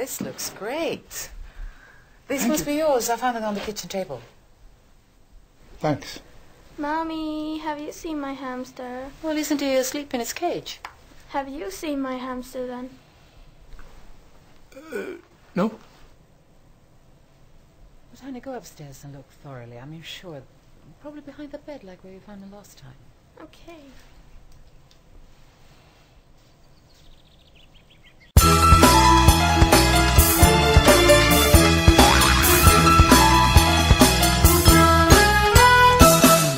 this looks great. This must be yours. I found it on the kitchen table. Thanks. Mommy, have you seen my hamster? Well, isn't he asleep in his cage? Have you seen my hamster then? No. Well, Tony, go upstairs and look thoroughly. I mean, sure. Probably behind the bed, like where you found him last time. Okay.